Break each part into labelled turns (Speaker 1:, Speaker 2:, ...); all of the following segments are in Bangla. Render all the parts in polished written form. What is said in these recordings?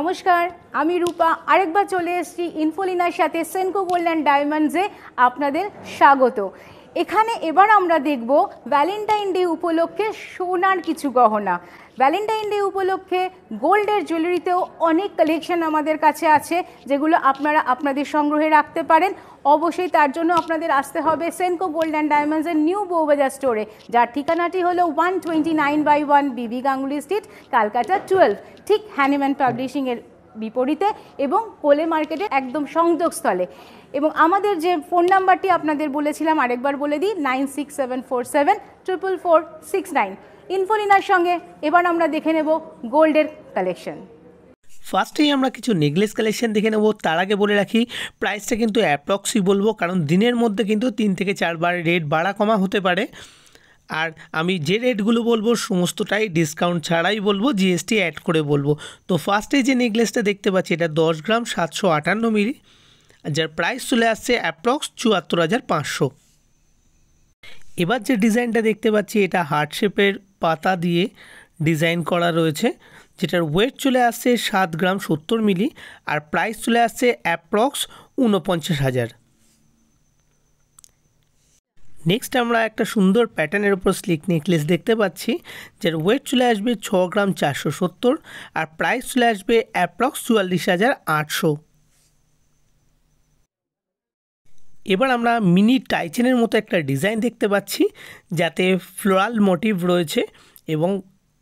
Speaker 1: নমস্কার, আমি রূপা আরেকবার চলে এসেছি ইনফোলিনার সাথে সেনকো গোল্ড অ্যান্ড ডায়মন্ডসে আপনাদের স্বাগত। এখানে এবার আমরা দেখব ভ্যালেন্টাইন ডে উপলক্ষে সোনার কিছু গহনা। ভ্যালেন্টাইন ডে উপলক্ষে গোল্ডের জুয়েলারিতেও অনেক কালেকশন আমাদের কাছে আছে, যেগুলো আপনারা আপনাদের সংগ্রহে রাখতে পারেন। অবশ্যই তার জন্য আপনাদের আসতে হবে সেনকো গোল্ড অ্যান্ড ডায়মন্ডসের নিউ বউবাজার স্টোরে, যার ঠিকানাটি হলো 129/1 বিবি গাঙ্গুলি স্ট্রিট, ক্যালকাটা 12, ঠিক হ্যানিম্যান পাবলিশিংয়ের বিপরীতে এবং কোলে মার্কেটের একদম সংযোগস্থলে। এবং আমাদের যে ফোন নাম্বারটি আপনাদের বলেছিলাম আরেকবার বলে দিই, 9674744469। ইনফোলিনার সঙ্গে এবার আমরা দেখে নেব গোল্ডের কালেকশন।
Speaker 2: ফার্স্টেই আমরা কিছু নেকলেস কালেকশন দেখে নেব। তার আগে বলে রাখি প্রাইসটা কিন্তু অ্যাপ্রক্সই বলবো, কারণ দিনের মধ্যে কিন্তু 3 থেকে 4 বার রেট বাড়া কমা হতে পারে। আর আমি যে রেটগুলো বলবো সমস্তটাই ডিসকাউন্ট ছাড়াই বলবো, জিএসটি অ্যাড করে বলবো। তো ফার্স্টে যে নেকলেসটা দেখতে পাচ্ছি এটা 10 গ্রাম 758 মিলি, যার প্রাইস চলে আসছে অ্যাপ্রক্স 74,500। এবার যে ডিজাইনটা দেখতে পাচ্ছি এটা হার্ট শেপের পাতা দিয়ে ডিজাইন করা রয়েছে, যেটার ওয়েট চলে আসছে 7 গ্রাম 70 মিলি, আর প্রাইস চলে আসছে অ্যাপ্রক্স 49,000। নেক্সট আমরা একটা সুন্দর প্যাটার্নের উপর স্লিক নেকলেস দেখতে পাচ্ছি, যার ওয়েট চলে আসবে 6 গ্রাম 470, আর প্রাইস চলে আসবে অ্যাপ্রক্স 44,800। এবার আমরা মিনি টাইচেনের মতো একটা ডিজাইন দেখতে পাচ্ছি, যাতে ফ্লোরাল মোটিভ রয়েছে এবং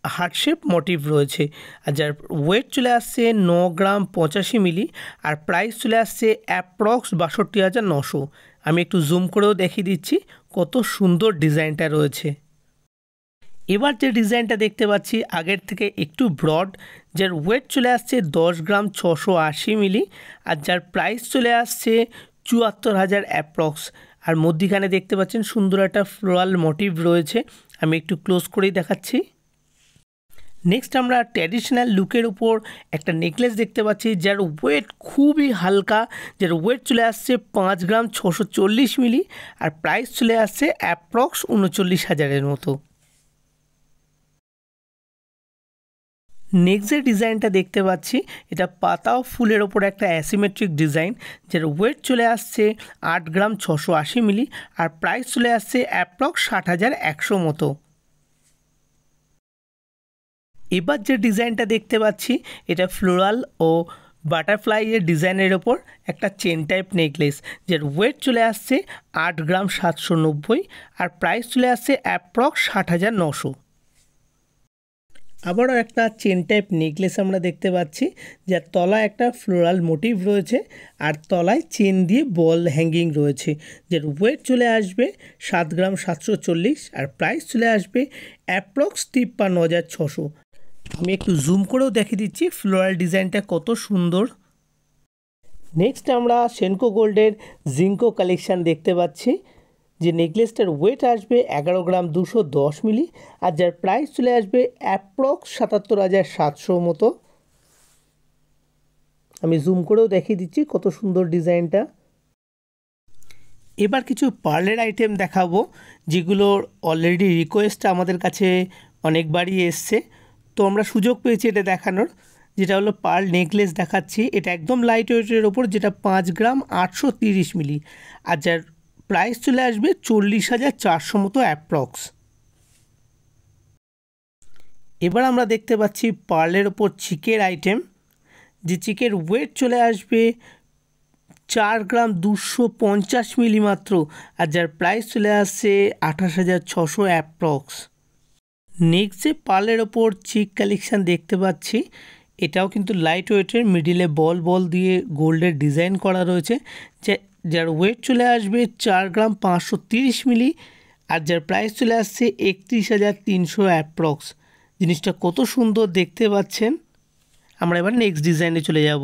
Speaker 2: হার্ট শেপ মোটিভ রয়েছে, আর যার ওয়েট চলে আসছে 9 গ্রাম 85 মিলি, আর প্রাইস চলে আসছে অ্যাপ্রক্স 62,900। আমি একটু জুম করেও দেখিয়ে দিচ্ছি কত সুন্দর ডিজাইনটা রয়েছে। এবার যে ডিজাইনটা দেখতে পাচ্ছি আগের থেকে একটু ব্রড, যার ওয়েট চলে আসছে 10 গ্রাম 680 মিলি, আর যার প্রাইস চলে আসছে 74,000 অ্যাপ্রক্স। আর মধ্যিখানে দেখতে পাচ্ছেন সুন্দর একটা ফ্লোরাল মোটিভ রয়েছে, আমি একটু ক্লোজ করেই দেখাচ্ছি। নেক্সট আমরা ট্র্যাডিশনাল লুকের উপর একটা নেকলেস দেখতে পাচ্ছি, যার ওয়েট খুবই হালকা, যার ওয়েট চলে আসছে 5 গ্রাম 640 মিলি, আর প্রাইস চলে আসছে অ্যাপ্রক্স 39,000-এর মতো। নেক্সট যে ডিজাইনটা দেখতে পাচ্ছি এটা পাতা ও ফুলের ওপর একটা অ্যাসিমেট্রিক ডিজাইন, যার ওয়েট চলে আসছে 8 গ্রাম 680 মিলি, আর প্রাইস চলে আসছে অ্যাপ্রক্স 60,100 মতো। এবার যে ডিজাইনটা দেখতে পাচ্ছি এটা ফ্লোরাল ও বাটারফ্লাইয়ের ডিজাইনের ওপর একটা চেন টাইপ নেকলেস, যার ওয়েট চলে আসছে 8 গ্রাম 790, আর প্রাইস চলে আসছে অ্যাপ্রক্স 60,900। আবারও একটা চেন টাইপ নেকলেস আমরা দেখতে পাচ্ছি, যার তলায় একটা ফ্লোরাল মোটিভ রয়েছে, আর তলায় চেন দিয়ে বল হ্যাঙ্গিং রয়েছে, যার ওয়েট চলে আসবে 7 গ্রাম 740, আর প্রাইস চলে আসবে অ্যাপ্রক্স 53,600। আমি একটু জুম করেও দেখিয়ে দিচ্ছি ফ্লোরাল ডিজাইনটা কত সুন্দর। নেক্সট আমরা সেনকো গোল্ডের জিঙ্কো কালেকশান দেখতে পাচ্ছি, যে নেকলেসটার ওয়েট আসবে 11 গ্রাম 210 মিলি, আর যার প্রাইস চলে আসবে অ্যাপ্রক্স 77,700 মতো। আমি জুম করেও দেখিয়ে দিচ্ছি কত সুন্দর ডিজাইনটা। এবার কিছু পার্লের আইটেম দেখাবো, যেগুলোর অলরেডি রিকোয়েস্ট আমাদের কাছে অনেকবারই এসছে, তো আমরা সুযোগ পেয়েছি এটা দেখানোর। যেটা হলো পার্ল নেকলেস দেখাচ্ছি, এটা একদম লাইট ওয়েটের ওপর, যেটা 5 গ্রাম 830 মিলি, আর যার প্রাইস চলে আসবে 40,400 মতো অ্যাপ্রক্স। এবার আমরা দেখতে পাচ্ছি পার্লের ওপর চিকের আইটেম, যে চিকের ওয়েট চলে আসবে 4 গ্রাম 250 মিলি মাত্র, আর যার প্রাইস চলে আসছে 28,600 অ্যাপ্রক্স। নেক্সট যে পার্লের ওপর চিক কালেকশান দেখতে পাচ্ছি, এটাও কিন্তু লাইট ওয়েটের, মিডিলে বল বল দিয়ে গোল্ডের ডিজাইন করা রয়েছে, যার ওয়েট চলে আসবে 4 গ্রাম 530 মিলি, আর যার প্রাইস চলে আসছে 31,300 অ্যাপ্রক্স। জিনিসটা কত সুন্দর দেখতে পাচ্ছেন। আমরা এবার নেক্সট ডিজাইনে চলে যাব।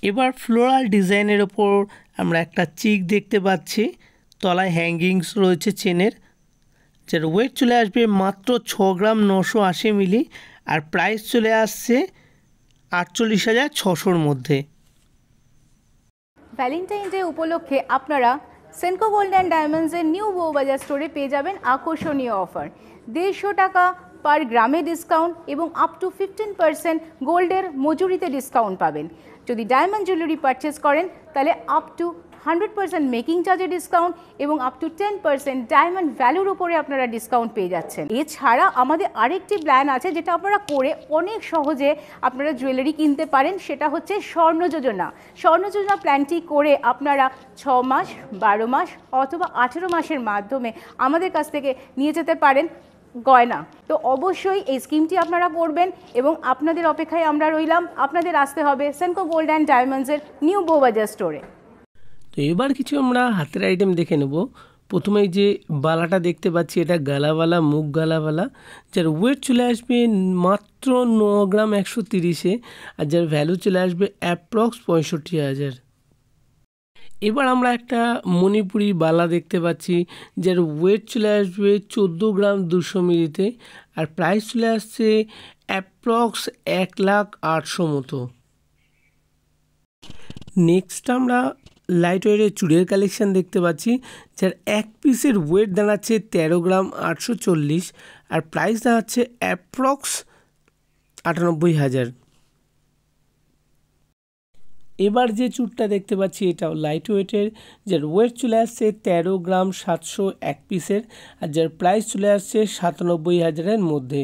Speaker 2: এবার ফ্লোরাল ডিজাইনের ওপর আমরা একটা চিক দেখতে পাচ্ছি, তলায় হ্যাঙ্গিংস রয়েছে চেনের, যার ওয়েট চলে আসবে মাত্র 6 গ্রাম 980 মিলি, আর প্রাইস চলে আসছে 48,600-র মধ্যে।
Speaker 1: ভ্যালেন্টাইন ডে উপলক্ষে আপনারা সেনকো গোল্ড অ্যান্ড ডায়মন্ডসের নিউ বউবাজার স্টোরে পেয়ে যাবেন আকর্ষণীয় অফার। 150 টাকা পার গ্রামে ডিসকাউন্ট এবং আপ টু 15% গোল্ডের মজুরিতে ডিসকাউন্ট পাবেন। যদি ডায়মন্ড জুয়েলারি পারচেস করেন তাহলে আপ টু 100% মেকিং চার্জে ডিসকাউন্ট এবং আপ টু 10% ডায়মন্ড ভ্যালুর উপরে আপনারা ডিসকাউন্ট পেয়ে যাচ্ছেন। এছাড়া আমাদের আরেকটি প্ল্যান আছে যেটা আপনারা করে অনেক সহজে আপনারা জুয়েলারি কিনতে পারেন, সেটা হচ্ছে স্বর্ণ যোজনা। স্বর্ণ যোজনা প্ল্যানটি করে আপনারা 6 মাস, 12 মাস অথবা 18 মাসের মাধ্যমে আমাদের কাছ থেকে নিয়ে যেতে পারেন গয়না। তো অবশ্যই এই স্কিমটি আপনারা করবেন এবং আপনাদের অপেক্ষায় আমরা রইলাম। আপনাদের আসতে হবে সেনকো গোল্ড অ্যান্ড ডায়মন্ডসের নিউ বউবাজার স্টোরে।
Speaker 2: তো এবার কিছু আমরা হাতের আইটেম দেখে নেব। প্রথমেই যে বালাটা দেখতে পাচ্ছি এটা গালাবালা, মুখ গালাবালা, যার ওয়েট চলে আসবে মাত্র 9 গ্রাম 130-এ, আর যার ভ্যালু চলে আসবে অ্যাপ্রক্স 65,000। এবার আমরা একটা মণিপুরি বালা দেখতে পাচ্ছি যার ওয়েট চলে আসবে 14 গ্রাম 200 মিলিতে, আর প্রাইস চলে আসছে অ্যাপ্রক্স 1,08,000 মতো। নেক্সট আমরা লাইট ওয়েটের চুড়ির কালেকশান দেখতে পাচ্ছি যার এক পিসের ওয়েট দাঁড়াচ্ছে 13 গ্রাম 840, আর প্রাইস দাঁড়াচ্ছে অ্যাপ্রক্স 98,000। এবার যে চুড়টা দেখতে পাচ্ছি এটাও লাইট ওয়েটের, যার ওয়েট চলে আসছে 13 গ্রাম 700 এক পিসের, আর যার প্রাইস চলে আসছে 97,000-এর মধ্যে।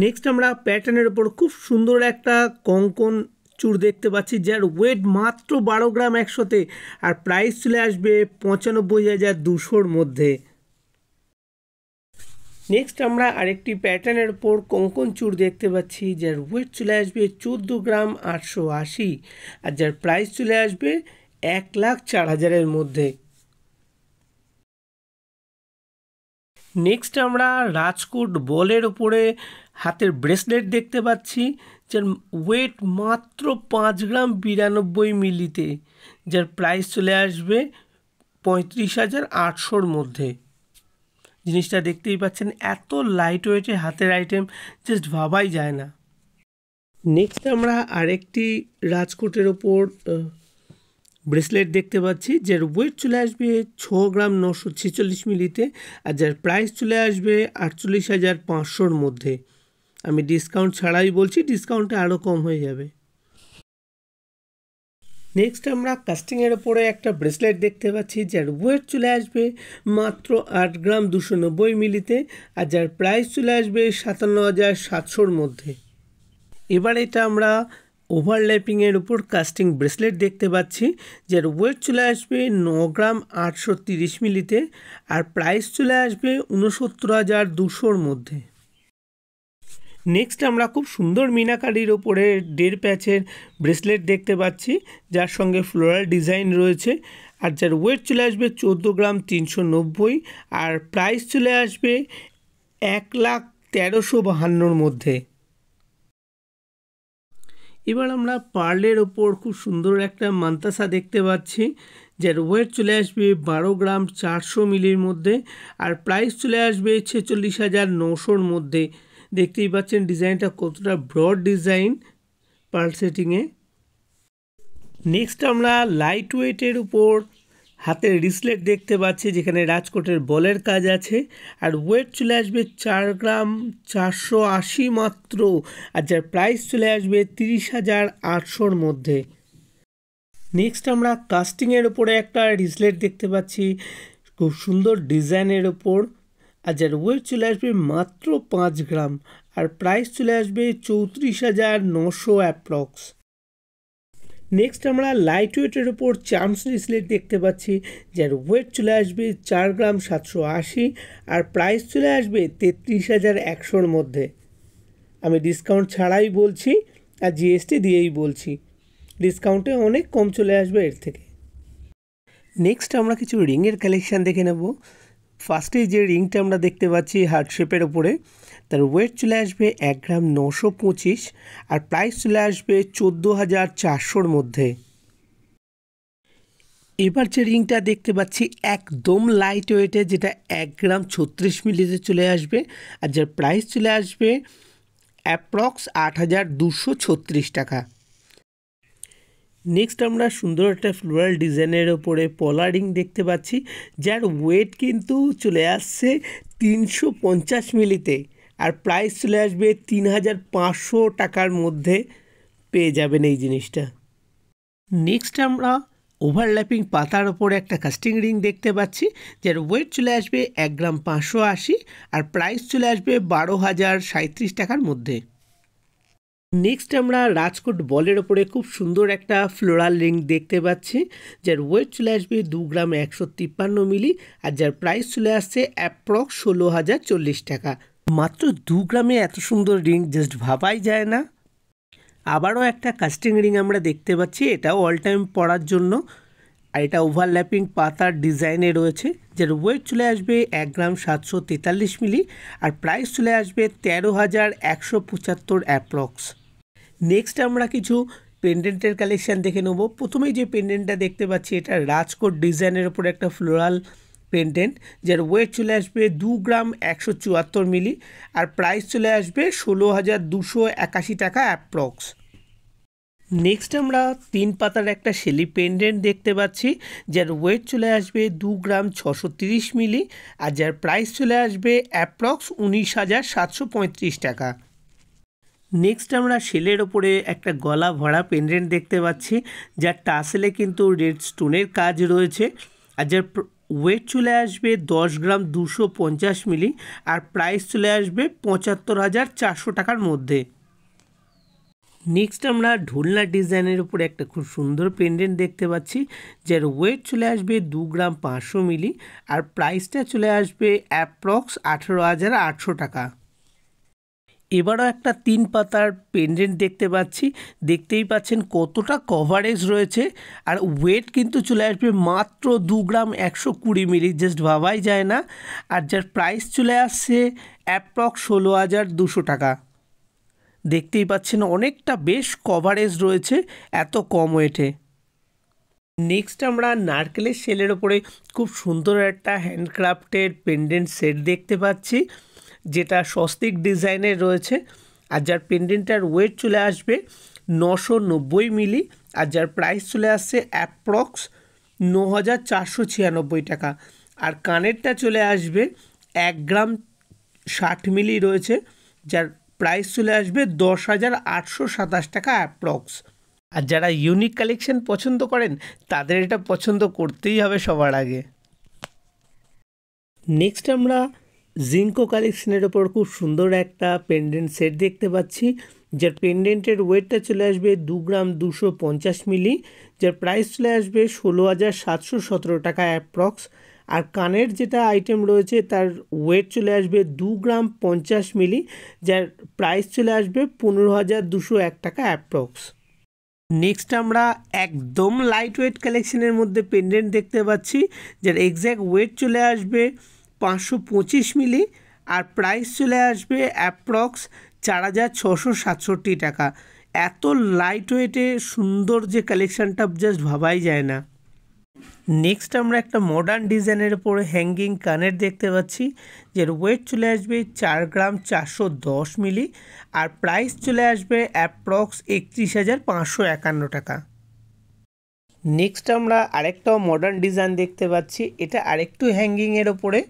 Speaker 2: নেক্সট আমরা প্যাটার্নের ওপর খুব সুন্দর একটা কঙ্কন চূড় দেখতে পাচ্ছি যার ওয়েট মাত্র 12 গ্রাম 100-তে, আর প্রাইস চলে আসবে 95,200-র মধ্যে। নেক্সট আমরা আরেকটি প্যাটার্নের ওপর কঙ্কন চূড় দেখতে পাচ্ছি যার ওয়েট চলে আসবে 14 গ্রাম 880, আর যার প্রাইস চলে আসবে 1,04,000-এর মধ্যে। নেক্সট আমরা রাজকোট বলের ওপরে হাতের ব্রেসলেট দেখতে পাচ্ছি যার ওয়েট মাত্র 5 গ্রাম 92 মিলিতে, যার প্রাইস চলে আসবে 35,800-র মধ্যে। জিনিসটা দেখতেই পাচ্ছেন, এত লাইট ওয়েটে হাতের আইটেম জাস্ট ভাবাই যায় না। নেক্সট আমরা আরেকটি রাজকোটের ওপর ব্রেসলেট দেখতে পাচ্ছি যার ওয়েট চলে আসবে 6 গ্রাম 946 মিলিতে, আর যার প্রাইস চলে আসবে 48,500-র মধ্যে। আমি ডিসকাউন্ট ছাড়াই বলছি, ডিসকাউন্টে আরও কম হয়ে যাবে। নেক্সট আমরা কাস্টিংয়ের ওপরে একটা ব্রেসলেট দেখতে পাচ্ছি যার ওয়েট চলে আসবে মাত্র 8 গ্রাম 290 মিলিতে, আর যার প্রাইস চলে আসবে 57,700-র মধ্যে। এবার এটা আমরা ওভারল্যাপিংয়ের উপর কাস্টিং ব্রেসলেট দেখতে পাচ্ছি যার ওয়েট চলে আসবে 9 গ্রাম 830 মিলিতে, আর প্রাইস চলে আসবে 69,200-র মধ্যে। নেক্সট আমরা খুব সুন্দর মিনাকারির ওপরে 1.5 প্যাচের ব্রেসলেট দেখতে পাচ্ছি যার সঙ্গে ফ্লোরাল ডিজাইন রয়েছে, আর যার ওয়েট চলে আসবে 14 গ্রাম 390, আর প্রাইস চলে আসবে 1,13,52-র মধ্যে। এবার আমরা পার্লের ওপর খুব সুন্দর একটা মান্তাসা দেখতে পাচ্ছি যার ওয়েট চলে আসবে 12 গ্রাম 400 মিলির মধ্যে, আর প্রাইস চলে আসবে 46,900-র মধ্যে। দেখতেই পাচ্ছেন ডিজাইনটা কতটা ব্রড ডিজাইন পার্ল সেটিংয়ে। নেক্সট আমরা লাইট ওয়েটের উপর হাতের রিসলেট দেখতে পাচ্ছি যেখানে রাজকোটের বলের কাজ আছে, আর ওয়েট চলে আসবে 4 গ্রাম 480 মাত্র, আর যার প্রাইস চলে আসবে 30,800-র মধ্যে। নেক্সট আমরা কাস্টিংয়ের ওপরে একটা রিসলেট দেখতে পাচ্ছি খুব সুন্দর ডিজাইনের ওপর, আর যার ওয়েট চলে আসবে মাত্র 5 গ্রাম, আর প্রাইস চলে আসবে 34,900 অ্যাপ্রক্স। নেক্সট আমরা লাইট ওয়েটের ওপর চার্মস রিসলেট দেখতে পাচ্ছি যার ওয়েট চলে আসবে 4 গ্রাম 780, আর প্রাইস চলে আসবে 33,100-র মধ্যে। আমি ডিসকাউন্ট ছাড়াই বলছি আর জিএসটি দিয়েই বলছি, ডিসকাউন্টে অনেক কম চলে আসবে এর থেকে। নেক্সট আমরা কিছু রিংয়ের কালেকশান দেখে নেব। ফার্স্টেই যে রিংটা আমরা দেখতে পাচ্ছি হার্ট শেপের ওপরে, তার ওয়েট চলে আসবে 1 গ্রাম 925, আর প্রাইস চলে আসবে 14,400-র মধ্যে। এবার যে রিংটা দেখতে পাচ্ছি একদম লাইট ওয়েটে, যেটা 1 গ্রাম 36 মিলিতে চলে আসবে, আর যার প্রাইস চলে আসবে অ্যাপ্রক্স 8,236 টাকা। নেক্সট আমরা সুন্দর একটা ফ্লোরাল ডিজাইনের ওপরে পলা রিং দেখতে পাচ্ছি যার ওয়েট কিন্তু চলে আসছে 350 মিলিতে, আর প্রাইস চলে আসবে 3500 টাকার মধ্যে পেয়ে যাবেন এই জিনিসটা। নেক্সট আমরা ওভারল্যাপিং পাতার ওপরে একটা কাস্টিং রিং দেখতে পাচ্ছি, যার ওয়েট চলে আসবে 1 গ্রাম 580, আর প্রাইস চলে আসবে 12,037 টাকার মধ্যে। নেক্সট আমরা রাজকোট বলের ওপরে খুব সুন্দর একটা ফ্লোরাল রিং দেখতে পাচ্ছি, যার ওয়েট চলে আসবে 2 গ্রাম 153 মিলি, আর যার প্রাইস চলে আসছে অ্যাপ্রক্স 16,040 টাকা। মাত্র 2 গ্রামে এত সুন্দর রিং জাস্ট ভাবাই যায় না। আবারও একটা কাস্টিং রিং আমরা দেখতে পাচ্ছি, এটাও অল টাইম পরার জন্য, আর এটা ওভারল্যাপিং পাতার ডিজাইনে রয়েছে, যার ওয়েট চলে আসবে 1 গ্রাম 743 মিলি, আর প্রাইস চলে আসবে 13,175 অ্যাপ্রক্স। নেক্সট আমরা কিছু পেন্ডেন্টের কালেকশান দেখে নেব। প্রথমেই যে পেন্ডেন্টটা দেখতে পাচ্ছি, এটা রাজকোট ডিজাইনের ওপর একটা ফ্লোরাল পেন্ডেন্ট, যার ওয়েট চলে আসবে 2 গ্রাম 174 মিলি, আর প্রাইস চলে আসবে 16,281 টাকা অ্যাপ্রক্স। নেক্সট আমরা 3 পাতার একটা শেলি পেন্ডেন্ট দেখতে পাচ্ছি, যার ওয়েট চলে আসবে 2 গ্রাম 630 মিলি, আর যার প্রাইস চলে আসবে অ্যাপ্রক্স 19,735 টাকা। নেক্সট আমরা শেলের ওপরে একটা গলা ভরা পেন্ডেন্ট দেখতে পাচ্ছি, যার টাসেলে কিন্তু রেড স্টোনের কাজ রয়েছে, আর যার ওয়েট চলে আসবে 10 গ্রাম 250 মিলি, আর প্রাইস চলে আসবে 75,400 টাকার মধ্যে। নেক্সট আমরা ঢোলনা ডিজাইনের উপরে একটা খুব সুন্দর পেন্ডেন্ট দেখতে পাচ্ছি, যার ওয়েট চলে আসবে 2 গ্রাম 500 মিলি, আর প্রাইসটা চলে আসবে অ্যাপ্রক্স 18,800 টাকা। এবারও একটা 3 পাতার পেন্ডেন্ট দেখতে পাচ্ছি, দেখতেই পাচ্ছেন কতটা কভারেজ রয়েছে, আর ওয়েট কিন্তু চলে আসবে মাত্র 2 গ্রাম 120 মিলি, জাস্ট ভাবাই যায় না, আর যার প্রাইস চলে আসছে অ্যাপ্রক্স 16,200 টাকা। দেখতেই পাচ্ছেন অনেকটা বেশ কভারেজ রয়েছে এত কম ওয়েটে। নেক্সট আমরা নারকেলের শেলের ওপরে খুব সুন্দর একটা হ্যান্ডক্রাফটেড পেন্ডেন্ট সেট দেখতে পাচ্ছি, যেটা স্বস্তিক ডিজাইনের রয়েছে, আর যার পেন্ডেন্টটার ওয়েট চলে আসবে 990 মিলি, আর যার প্রাইস চলে আসছে অ্যাপ্রক্স 9,496 টাকা। আর কানেরটা চলে আসবে 1 গ্রাম 60 মিলি রয়েছে, যার প্রাইস চলে আসবে 10,827 টাকা অ্যাপ্রক্স। আর যারা ইউনিক কালেকশন পছন্দ করেন তাদের এটা পছন্দ করতেই হবে সবার আগে। নেক্সট আমরা জিঙ্কো কালেকশনের ওপর খুব সুন্দর একটা পেন্ডেন্ট সেট দেখতে পাচ্ছি, যার পেন্ডেন্টের ওয়েটটা চলে আসবে 2 গ্রাম 250 মিলি, যার প্রাইস চলে আসবে 16,717 টাকা অ্যাপ্রক্স। আর কানের যেটা আইটেম রয়েছে তার ওয়েট চলে আসবে 2 গ্রাম 50 মিলি, যার প্রাইস চলে আসবে 15,201 টাকা অ্যাপ্রক্স। নেক্সট আমরা একদম লাইট ওয়েট কালেকশনের মধ্যে পেন্ডেন্ট দেখতে পাচ্ছি, যার এক্স্যাক্ট ওয়েট চলে আসবে 525 মিলি, আর প্রাইস চলে আসবে অ্যাপ্রক্স 4,667 টাকা। এত লাইট ওয়েটে সুন্দর যে কালেকশানটা জাস্ট ভাবাই যায় না। নেক্সট আমরা একটা মডার্ন ডিজাইনের উপরে হ্যাঙ্গিং কানের দেখতে পাচ্ছি, যার ওয়েট চলে আসবে 4 গ্রাম 410 মিলি, আর প্রাইস চলে আসবে অ্যাপ্রক্স 31,551 টাকা। নেক্সট আমরা আরেকটাও মডার্ন ডিজাইন দেখতে পাচ্ছি, এটা আরেকটু হ্যাঙ্গিংয়ের ওপরে,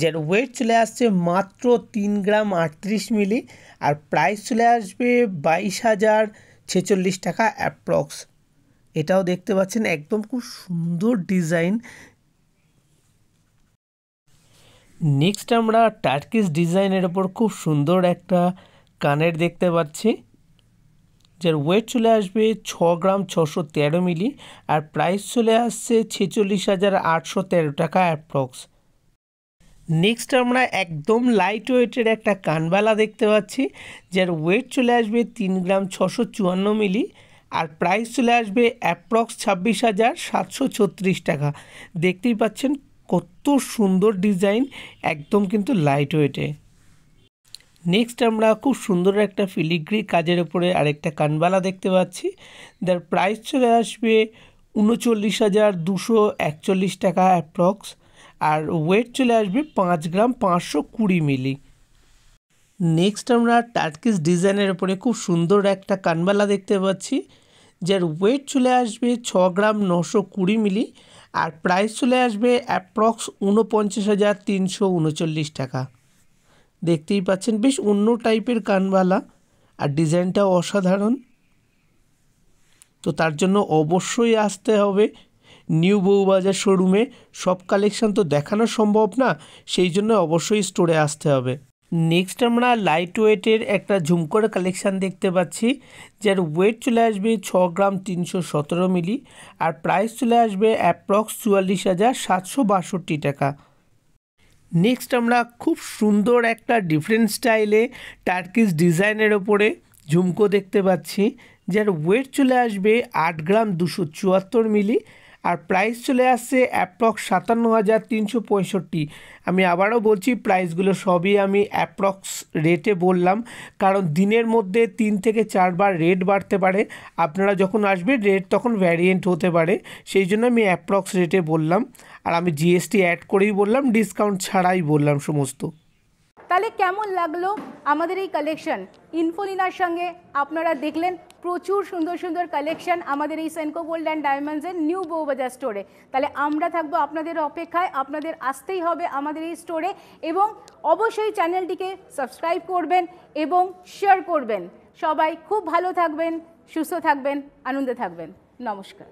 Speaker 2: যার ওয়েট চলে আসছে মাত্র 3 গ্রাম 38 মিলি, আর প্রাইস চলে আসবে 22,046 টাকা অ্যাপ্রক্স। এটাও দেখতে পাচ্ছেন একদম খুব সুন্দর ডিজাইন। নেক্সট আমরা টার্কিশ ডিজাইনের ওপর খুব সুন্দর একটা কানের দেখতে পাচ্ছি, যার ওয়েট চলে আসবে 6 গ্রাম 613 মিলি, আর প্রাইস চলে আসছে 46,813 টাকা অ্যাপ্রক্স। নেক্সট আমরা একদম লাইট ওয়েটের একটা কানবালা দেখতে পাচ্ছি, যার ওয়েট চলে আসবে 3 গ্রাম 654 মিলি, আর প্রাইস চলে আসবে অ্যাপ্রক্স 26,736 টাকা। দেখতেই পাচ্ছেন কত সুন্দর ডিজাইন, একদম কিন্তু লাইট ওয়েটে। নেক্সট আমরা খুব সুন্দর একটা ফিলিগ্রি কাজের উপরে আরেকটা কানবালা দেখতে পাচ্ছি, যার প্রাইস চলে আসবে 39,241 টাকা অ্যাপ্রক্স, আর ওয়েট চলে আসবে 5 গ্রাম 520 মিলি। নেক্সট আমরা টার্কিশ ডিজাইনের উপরে খুব সুন্দর একটা কানবালা দেখতে পাচ্ছি, যার ওয়েট চলে আসবে 6 গ্রাম 920 মিলি, আর প্রাইস চলে আসবে অ্যাপ্রক্স 49,339 টাকা। দেখতেই পাচ্ছেন বেশ অন্য টাইপের কানবালা, আর ডিজাইনটাও অসাধারণ। তো তার জন্য অবশ্যই আসতে হবে নিউ বউবাজার শোরুমে। সব কালেকশন তো দেখানো সম্ভব না, সেই জন্য অবশ্যই স্টোরে আসতে হবে। নেক্সট আমরা লাইট ওয়েটের একটা ঝুমকোর কালেকশান দেখতে পাচ্ছি, যার ওয়েট চলে আসবে 6 গ্রাম 317 মিলি, আর প্রাইস চলে আসবে অ্যাপ্রক্স 44,762 টাকা। নেক্সট আমরা খুব সুন্দর একটা ডিফারেন্ট স্টাইলে টার্কিশ ডিজাইনের ওপরে ঝুমকো দেখতে পাচ্ছি, যার ওয়েট চলে আসবে 8 গ্রাম 274 মিলি, আর প্রাইস চলে আসছে অ্যাপ্রক্স 57,365। আমি আবারও বলছি, প্রাইসগুলো সবই আমি অ্যাপ্রক্স রেটে বললাম, কারণ দিনের মধ্যে 3 থেকে 4 বার রেট বাড়তে পারে। আপনারা যখন আসবেন রেট তখন ভ্যারিয়েন্ট হতে পারে, সেই জন্য আমি অ্যাপ্রক্স রেটে বললাম। আর আমি জিএসটি অ্যাড করেই বললাম, ডিসকাউন্ট ছাড়াই বললাম সমস্ত।
Speaker 1: তাহলে কেমন লাগলো আমাদের এই কালেকশন? ইনফোলিনার সঙ্গে আপনারা দেখলেন প্রচুর সুন্দর সুন্দর কালেকশন আমাদের এই সেনকো গোল্ড অ্যান্ড ডায়মন্ডসের নিউ বউবাজার স্টোরে। তাহলে আমরা থাকবো আপনাদের অপেক্ষায়, আপনাদের আসতেই হবে আমাদের এই স্টোরে, এবং অবশ্যই চ্যানেলটিকে সাবস্ক্রাইব করবেন এবং শেয়ার করবেন। সবাই খুব ভালো থাকবেন, সুস্থ থাকবেন, আনন্দে থাকবেন। নমস্কার।